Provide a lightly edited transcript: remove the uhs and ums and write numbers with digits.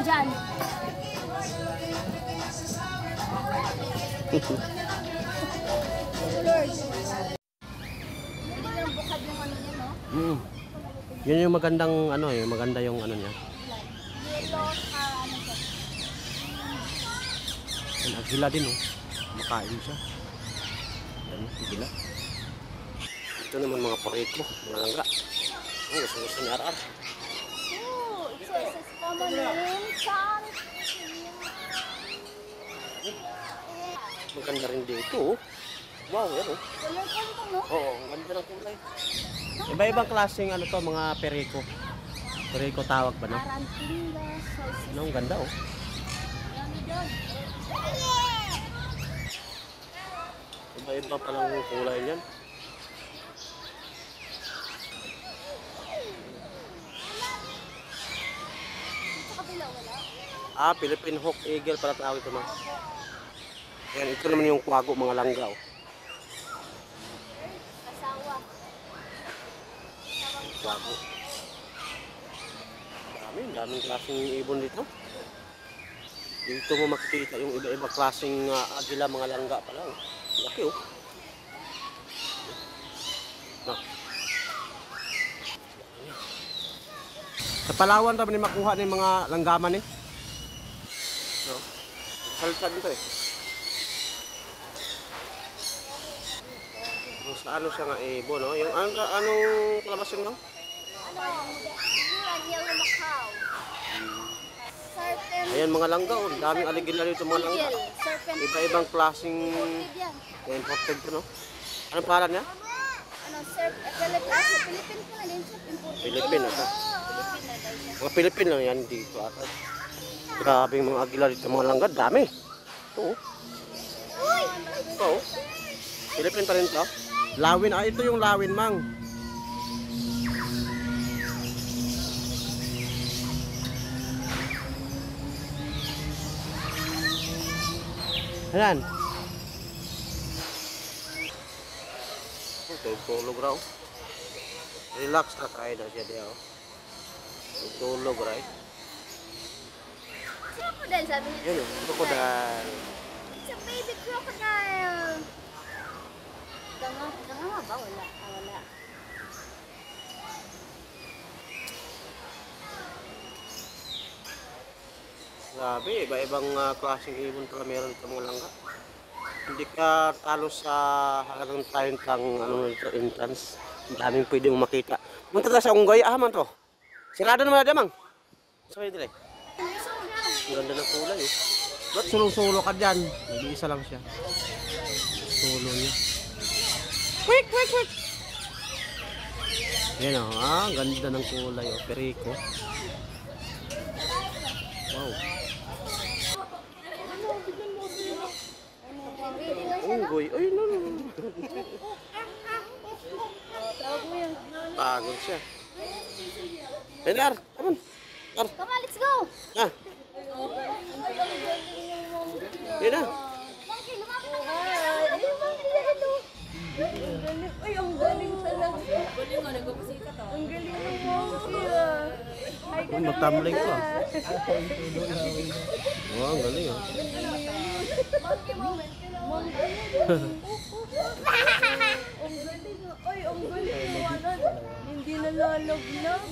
dyan. Lord. Hindi lang bukad yung ano niya, no? Yun yung magandang ano eh, maganda yung ano niya. Yellow, ano siya? Yan, agila din oh. Makain siya. Yan, agila. Ito naman mga poreko, mga langga. Gusto ni Arar. Oh, it says common name, chan. Maganda rin dito oh. Wow, yan oh. Color ko ito, no? Oo, ang ganda ng kulay. Iba-ibang klaseng ano to, mga periko. Periko tawag ba no? Tarantinga, soy. Ano, ang ganda oh. Iba-iba palang kulay niyan. Ah, Philippine Hawk Eagle para tawag ito no. Ayan, ito naman yung kwago, mga langga oh. Kasawa. Kwago. Daming klaseng ibon dito. Dito mo makikita yung iba-iba klaseng agila, mga langga pala oh. Laki oh. No. Sa Palawan naman ni makuha ng mga langgaman eh. No. Salsa dito eh. Sa ano siya nga ibon no? Yung anong kalabasin no? Yellow Macau. Serpent. Ayan mga langga oh. Daming aligila dito mga langga. Serpent. Iba-ibang klaseng imported to no? Anong pangalan niya? Ano, serpent. Philippine ko na din siya. Philippine ata. Philippine na daw siya. Mga Philippine lang yan dito ata. Grabe yung mga agila dito mga langga. Dami. Ito oh. Ito oh. Philippine pa rin to. Lawin. Ah, ito yung lawin mang. Ayan. Okay, tulog raw. Relax na tayo na siya diya. Tulog right. Crocodile, sabi niya. Yan o, crocodile. It's a baby crocodile. Danga ba? Wala. Wala. Grabe, iba-ibang klaseng ibon pala meron ito mga langga. Hindi ka talo sa halagang tayong ano ito, entrance. Ang daming pwede mong makita. Punta ka sa Unggoy, man to. Sirado naman na mang. Sorry dire. Ang ganda ng kulay eh. Ba't sulong-sulo ka dyan? Nag-iisa lang siya. Sulo niya. Quick! Yan o, ang ganda ng kulay o. Periko. Wow. Unggoy. Ay, no. Pagod siya. Dar, come on. Dar. Come on, let's go. Ah. Yan na. Monkey, lumapit na. Ayun, monkey, hello. Ay, ang galing talaga. Galing nga, nagpapasika to. Ang galing ng monkey ah. Magtamling ko ah. Wow, ang galing ah. Monkey moment. Monkey. Ang galing ah. Ay, ang galing naman. Hindi nalalaglag.